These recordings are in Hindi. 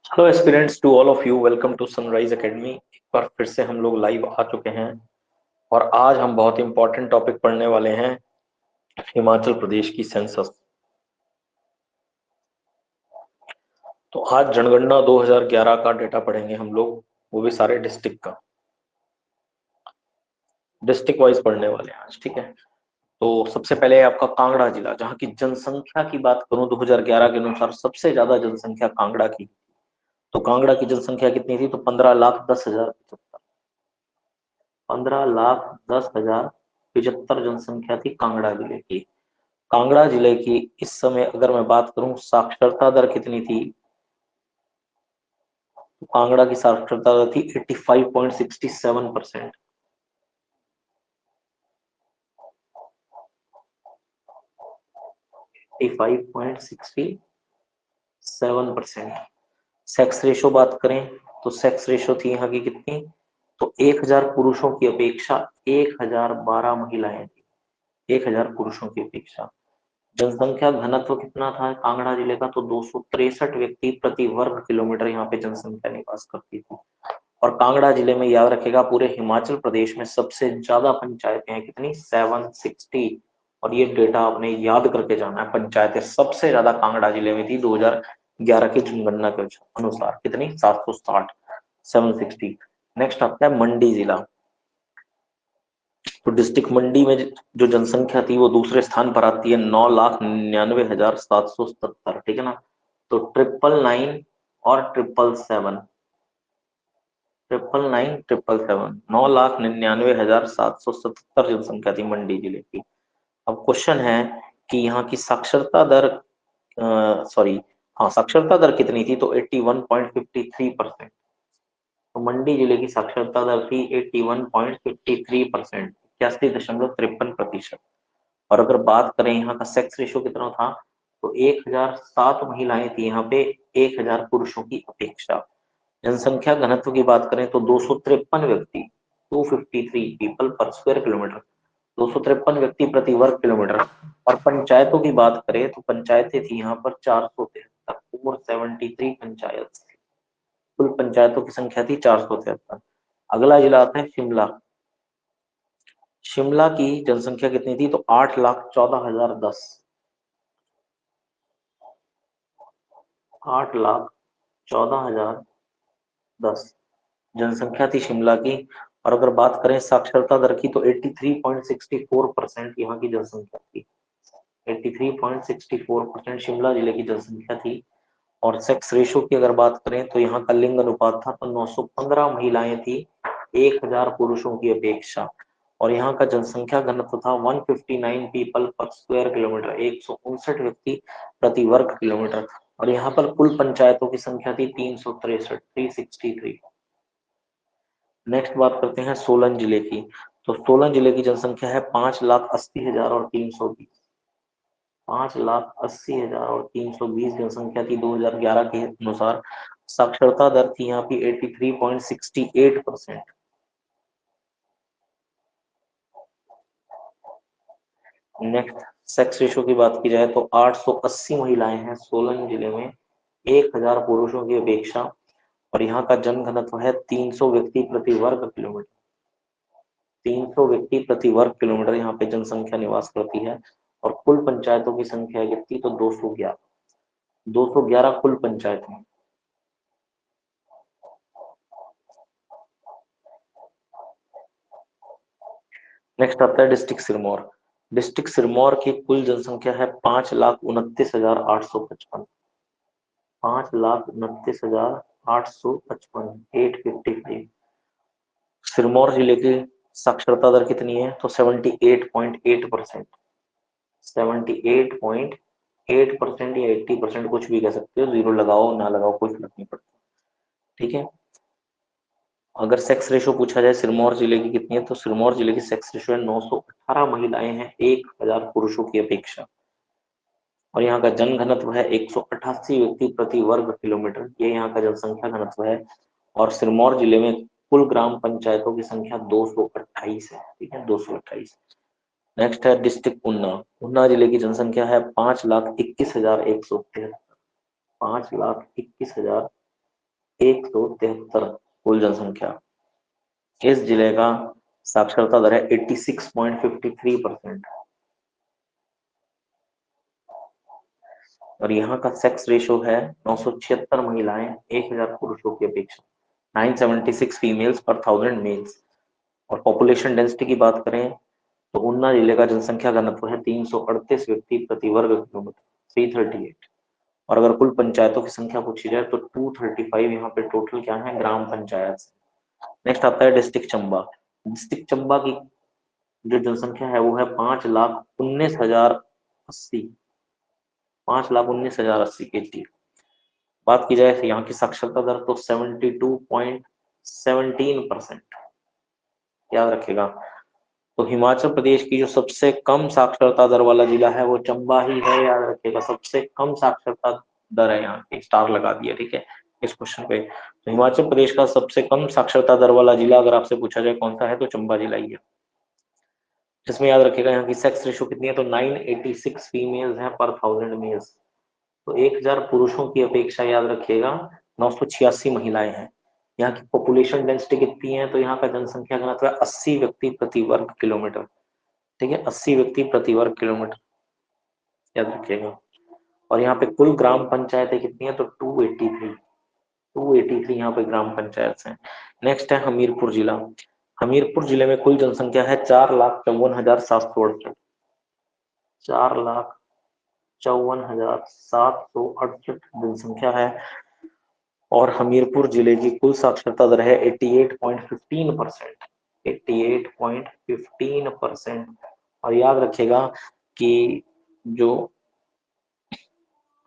Hello aspirants, to all of you, welcome to Sunrise Academy. एक बार फिर से हम लोग लाइव आ चुके हैं और आज हम बहुत इंपॉर्टेंट टॉपिक पढ़ने वाले हैं, हिमाचल प्रदेश की सेंसस। तो आज जनगणना 2011 का डेटा पढ़ेंगे हम लोग, वो भी सारे डिस्ट्रिक्ट का, डिस्ट्रिक्ट वाइज पढ़ने वाले हैं आज। ठीक है, तो सबसे पहले आपका कांगड़ा जिला, जहाँ की जनसंख्या की बात करूं 2011 के अनुसार सबसे ज्यादा जनसंख्या कांगड़ा की। तो कांगड़ा की जनसंख्या कितनी थी? तो 15,10,000, 15,10,075 जनसंख्या थी कांगड़ा जिले की। कांगड़ा जिले की इस समय अगर मैं बात करूं साक्षरता दर कितनी थी, तो कांगड़ा की साक्षरता दर थी 85.67%। 85.67%। सेक्स रेशो बात करें तो सेक्स रेशो थी यहाँ की कितनी? तो 1000 पुरुषों की अपेक्षा 1012 महिलाएं थी, 1000 पुरुषों की अपेक्षा। जनसंख्या घनत्व कितना था कांगड़ा जिले का? तो 263 व्यक्ति प्रति वर्ग किलोमीटर यहाँ पे जनसंख्या निवास करती थी। और कांगड़ा जिले में याद रखेगा, पूरे हिमाचल प्रदेश में सबसे ज्यादा पंचायतें हैं, कितनी? 760। और ये डेटा आपने याद करके जाना है, पंचायतें सबसे ज्यादा कांगड़ा जिले में थी 2011 की जनगणना के अनुसार। कितनी? 760, 760। नेक्स्ट आता है मंडी जिला। तो डिस्ट्रिक्ट मंडी में जो जनसंख्या थी वो दूसरे स्थान पर आती है, 9,99,777। ठीक है ना? तो 999 और 777, 999, 777, 9,99,777 जनसंख्या थी मंडी जिले की। अब क्वेश्चन है कि यहाँ की साक्षरता दर, सॉरी, हाँ, साक्षरता दर कितनी थी? तो 81.53%। तो मंडी जिले की साक्षरता दर थी 81.53%, 81.53%। और अगर बात करें यहाँ का सेक्स रेशो कितना था, तो 1007 महिलाएं थी यहाँ पे 1000 पुरुषों की अपेक्षा। जनसंख्या घनत्व की बात करें तो 253 व्यक्ति, 253 पीपल पर स्क्वायर किलोमीटर, 253 व्यक्ति प्रति वर्ग किलोमीटर। और पंचायतों की बात करें तो पंचायतें थी यहाँ पर 473, 473 पंचायत। कुल पंचायतों की संख्या थी 473। अगला जिला आता है शिमला। शिमला की जनसंख्या कितनी थी? तो 8,14,010, 8,14,010 जनसंख्या थी शिमला की। और अगर बात करें साक्षरता दर की तो 83.64% यहाँ की जनसंख्या थी, 83.64% शिमला जिले की जनसंख्या थी। और सेक्स रेशो की अगर बात करें तो यहाँ का लिंग अनुपात था तो 915 महिलाएं थी 1000 पुरुषों की अपेक्षा। और यहाँ का जनसंख्या घनत्व था 159 पीपल पर स्क्वायर किलोमीटर, 159 व्यक्ति प्रति वर्ग किलोमीटर। और यहाँ पर कुल पंचायतों की संख्या थी 363, 363। नेक्स्ट बात करते हैं सोलन जिले की। तो सोलन जिले की जनसंख्या है 5,80,000 और 320, 5,80,000 और 320 जनसंख्या थी 2011 के अनुसार। साक्षरता दर थी यहाँ की 83.68%। नेक्स्ट, सेक्स रेशो की बात की जाए तो 880 महिलाएं हैं सोलन जिले में 1000 पुरुषों की अपेक्षा। और यहाँ का जन घनत्व है 300 व्यक्ति प्रति वर्ग किलोमीटर, 300 व्यक्ति प्रति वर्ग किलोमीटर यहाँ पे जनसंख्या निवास करती है। और कुल पंचायतों की संख्या कितनी? तो 211, 211 कुल पंचायतें। नेक्स्ट आता है डिस्ट्रिक्ट सिरमौर। डिस्ट्रिक्ट सिरमौर की कुल जनसंख्या है 5,29,855, 5,29,855, 855। सिरमौर जिले की साक्षरता दर कितनी है? तो 78.8%, 78.8% या 80%, कुछ भी कह सकते हो, जीरो लगाओ ना लगाओ कोई फर्क नहीं पड़ता। ठीक है। अगर सेक्स रेशो पूछा जाए सिरमौर जिले की कितनी है, तो सिरमौर जिले की सेक्स रेशो है 918 महिलाएं हैं 1000 पुरुषों की अपेक्षा। और यहाँ का जन घनत्व है 188 व्यक्ति प्रति वर्ग किलोमीटर, ये यहाँ का जनसंख्या घनत्व है। और सिरमौर जिले में कुल ग्राम पंचायतों की संख्या 228 है। ठीक है, 228। नेक्स्ट है डिस्ट्रिक्ट ऊना। ऊना जिले की जनसंख्या है 5,21,173, 5,21,173। 173 कुल जनसंख्या। इस जिले का साक्षरता दर है 86.53%। और यहाँ का सेक्स रेशो है 976 महिलाएं 1000 पुरुषों की अपेक्षा, 976 फीमेल्स पर 1000 मेल्स। और पॉपुलेशन डेंसिटी की बात करें तो ऊना जिले का जनसंख्या घनत्व है 338 व्यक्ति प्रति वर्ग किलोमीटर, 338। और अगर कुल पंचायतों की संख्या पूछी जाए तो 235 यहाँ पे टोटल क्या है ग्राम पंचायत। नेक्स्ट आता है डिस्ट्रिक्ट चंबा। डिस्ट्रिक्ट चंबा की जो जनसंख्या है वो है 5,19,080, 5,19,080 80। बात की जाए यहाँ की साक्षरता दर तो 72.17%। याद रखेगा। तो हिमाचल प्रदेश की जो सबसे कम साक्षरता दर वाला जिला है वो चंबा ही है, याद रखिएगा। सबसे कम साक्षरता दर है, यहाँ पे स्टार लगा दिया, ठीक है इस क्वेश्चन पे। तो हिमाचल प्रदेश का सबसे कम साक्षरता दर वाला जिला अगर आपसे पूछा जाए कौन सा है तो चंबा जिला ही है। जिसमें याद रखिएगा यहाँ की सेक्स रेशो कितनी है तो 986 फीमेल्स हैं पर 1000 मेल्स। तो 1000 पुरुषों की अपेक्षा याद रखिएगा 986 महिलाएं हैं। यहाँ की पॉपुलेशन डेंसिटी कितनी है तो यहाँ का जनसंख्या घनत्व है 80 व्यक्ति प्रति वर्ग किलोमीटर, ठीक है 80 व्यक्ति प्रति वर्ग किलोमीटर, याद रखिएगा। और यहाँ पे कुल ग्राम पंचायतें कितनी है तो 283 यहाँ पे ग्राम पंचायत हैं। नेक्स्ट है हमीरपुर जिला। हमीरपुर जिले में कुल जनसंख्या है 4,54,768, 4,54,768 जनसंख्या है। और हमीरपुर जिले की कुल साक्षरता दर है 88.15%, 88.15%। और याद रखेगा कि जो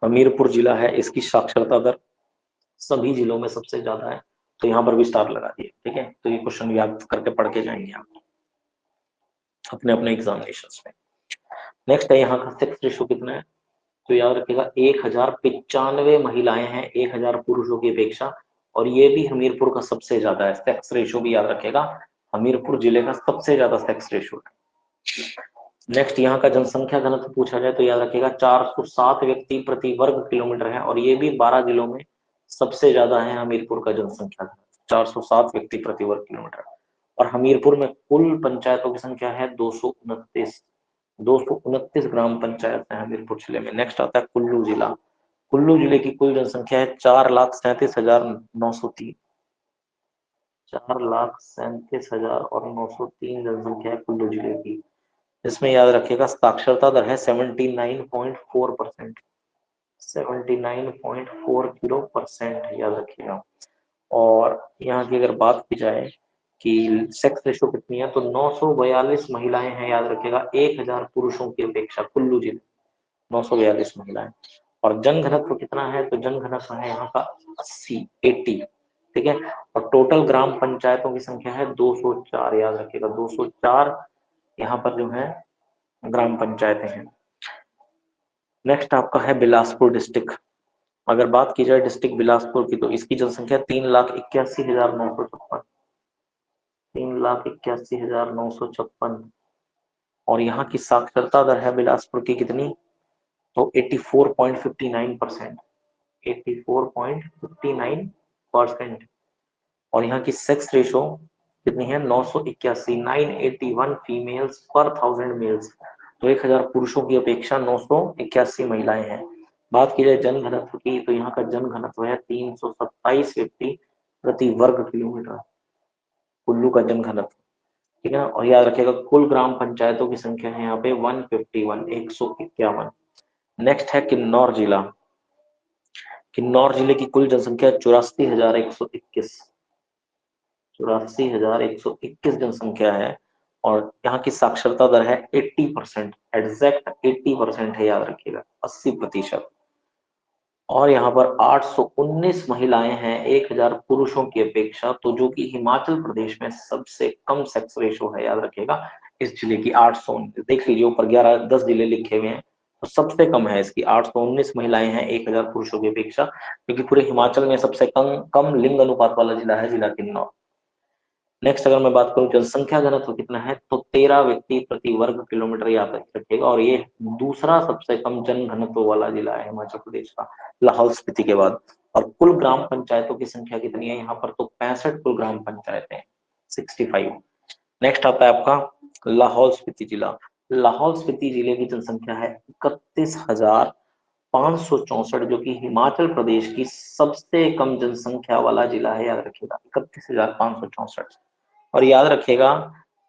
हमीरपुर जिला है इसकी साक्षरता दर सभी जिलों में सबसे ज्यादा है, तो यहाँ पर भी स्टार लगा दिए, ठीक है। तो ये क्वेश्चन याद करके पढ़ के जाएंगे आप अपने अपने एग्जामिनेशन में। नेक्स्ट है यहाँ का सेक्स रेशो कितना है तो याद रखिएगा 1095 महिलाएं हैं 1000 पुरुषों की अपेक्षा। और ये भी हमीरपुर का सबसे ज्यादा है, सेक्स रेशो भी याद रखेगा हमीरपुर जिले का सबसे ज्यादा सेक्स रेशो है। नेक्स्ट यहाँ का जनसंख्या घनत्व पूछा जाए तो याद रखिएगा 407 व्यक्ति प्रति वर्ग किलोमीटर है। और ये भी 12 जिलों में सबसे ज्यादा है हमीरपुर का जनसंख्या घनत्व, 407 व्यक्ति प्रति वर्ग किलोमीटर। और हमीरपुर में कुल पंचायतों की संख्या है 229, 229 ग्राम पंचायत है हमीरपुर जिले में। नेक्स्ट आता है कुल्लू जिला। कुल्लू जिले की कुल जनसंख्या है 4,37,903, 4,37,903 जनसंख्या है कुल्लू जिले की। इसमें याद रखिएगा साक्षरता दर है 79.4%, 79.40% याद रखिएगा। और यहाँ की अगर बात की जाए कि सेक्स रेशो कितनी है तो 942 महिलाएं हैं, याद रखिएगा 1000 पुरुषों की अपेक्षा कुल्लू जिले 942 महिलाएं। और जन घनत्व कितना है तो जन घनत्व है यहाँ का 80, ठीक है। और टोटल ग्राम पंचायतों की संख्या है 204, याद रखिएगा 204 यहाँ पर जो है ग्राम पंचायतें हैं। नेक्स्ट आपका है बिलासपुर डिस्ट्रिक्ट। अगर बात की जाए डिस्ट्रिक्ट बिलासपुर की तो इसकी जनसंख्या 3,81,956, 3,81,956। और यहाँ की साक्षरता दर है बिलासपुर की कितनी तो 84.59%, 84.59%। और यहाँ की सेक्स रेशो कितनी है 981, 981 फीमेल्स पर 1000 मेल्स। तो 1000 पुरुषों की अपेक्षा 981 महिलाएं हैं। बात की जाए जन घनत्व की तो यहाँ का जन घनत्व है 327 व्यक्ति प्रति वर्ग किलोमीटर, कुल्लू का जन घनत्व, ठीक है ना। और याद रखिएगा कुल ग्राम पंचायतों की संख्या है यहाँ पे 151, 151। नेक्स्ट है किन्नौर जिला। किन्नौर जिले की कुल जनसंख्या 84,121, 84,121 जनसंख्या है। और यहाँ की साक्षरता दर है 80%, एग्जैक्ट 80% है, याद रखिएगा 80%। और यहाँ पर 819 महिलाएं हैं 1000 पुरुषों की अपेक्षा, तो जो कि हिमाचल प्रदेश में सबसे कम सेक्स रेशो है, याद रखिएगा इस जिले की 819। देख लीजिए ऊपर 11-10 जिले लिखे हुए हैं तो सबसे कम है इसकी 819 महिलाएं हैं 1000 पुरुषों की अपेक्षा, क्योंकि पूरे हिमाचल में सबसे कम लिंग अनुपात वाला जिला है जिला किन्नौर। नेक्स्ट अगर मैं बात करूं जनसंख्या घनत्व कितना है तो 13 व्यक्ति प्रति वर्ग किलोमीटर याद रखिएगा। और ये दूसरा सबसे कम जन घनत्व वाला जिला है हिमाचल प्रदेश का, लाहौल स्पीति के बाद। और कुल ग्राम पंचायतों की संख्या कितनी है यहाँ पर, तो 65 कुल ग्राम पंचायतें, 65। नेक्स्ट आता है आपका लाहौल स्पीति जिला। लाहौल स्पीति जिले की जनसंख्या है 31,564, जो कि हिमाचल प्रदेश की सबसे कम जनसंख्या वाला जिला है, याद रखिएगा 31,564। और याद रखिएगा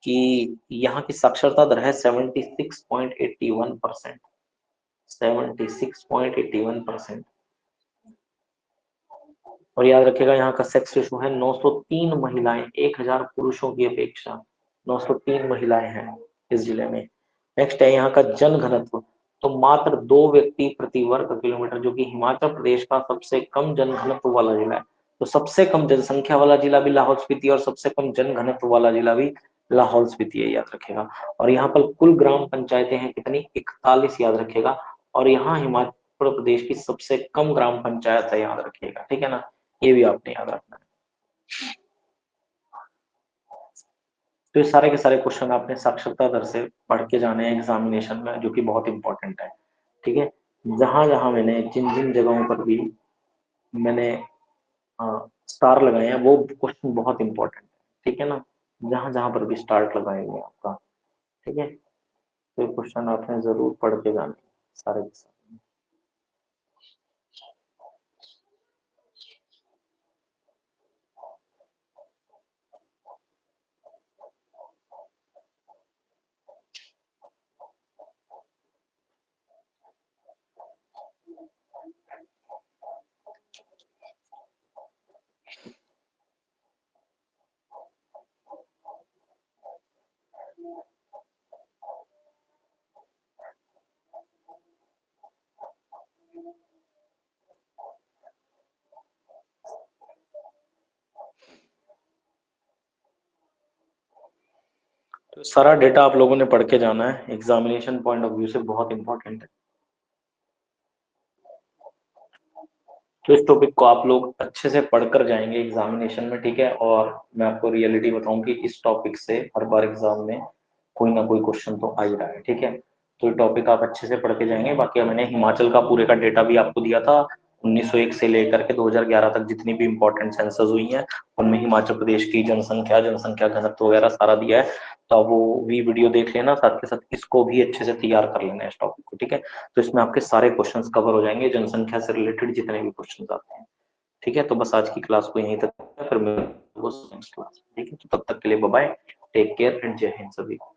कि यहाँ की साक्षरता दर है 76.81%, 76.81%। और याद रखिएगा यहाँ का सेक्स रेशो है 903 महिलाएं 1000 पुरुषों की अपेक्षा, 903 महिलाएं हैं इस जिले में। नेक्स्ट है यहाँ का जन घनत्व, तो मात्र 2 व्यक्ति प्रति वर्ग किलोमीटर, जो कि हिमाचल प्रदेश का सबसे कम जन घनत्व वाला जिला है। तो सबसे कम जनसंख्या वाला जिला भी लाहौल स्पीति और सबसे कम जन घनत्व वाला जिला भी लाहौल स्पीति है, याद रखेगा। और यहाँ पर कुल ग्राम पंचायतें हैं कितनी, 41, याद रखेगा। और यहाँ हिमाचल प्रदेश की सबसे कम ग्राम पंचायत है, याद रखिएगा, ठीक है ना, ये भी आपने याद रखना है। तो ये सारे के सारे क्वेश्चन आपने साक्षरता दर से पढ़ के जाने हैं एग्जामिनेशन में, जो कि बहुत इंपॉर्टेंट है, ठीक है। जहां जहां मैंने जिन जिन जगहों पर भी मैंने स्टार लगाए हैं वो क्वेश्चन बहुत इंपॉर्टेंट है, ठीक है ना, जहां जहां पर भी स्टार्ट लगाएंगे आपका, ठीक है। तो ये क्वेश्चन आपने जरूर पढ़ के जाने सारे के सारे। तो सारा डेटा आप लोगों ने पढ़ के जाना है, एग्जामिनेशन पॉइंट ऑफ व्यू से बहुत इंपॉर्टेंट है। तो इस टॉपिक को आप लोग अच्छे से पढ़कर जाएंगे एग्जामिनेशन में, ठीक है। और मैं आपको रियलिटी बताऊं कि इस टॉपिक से हर बार एग्जाम में कोई ना कोई क्वेश्चन तो आ ही रहा है, ठीक है। तो ये टॉपिक आप अच्छे से पढ़ के जाएंगे। बाकी मैंने हिमाचल का पूरे का डेटा भी आपको दिया था, 1901 से लेकर के 2011 तक जितनी भी इंपॉर्टेंट सेंसस हुई हैं उनमें हिमाचल प्रदेश की जनसंख्या, जनसंख्या घनत्व वगैरह सारा दिया है। तो आप वो भी वीडियो देख लेना, साथ के साथ इसको भी अच्छे से तैयार कर लेना इस टॉपिक को, ठीक है। तो इसमें आपके सारे क्वेश्चंस कवर हो जाएंगे, जनसंख्या से रिलेटेड जितने भी क्वेश्चंस आते हैं, ठीक है। तो बस आज की क्लास को यहीं तक, फिर मिलते हैं नेक्स्ट क्लास, ठीक है। तो तब तक के लिए bye bye, take care and जय हिंद सभी को।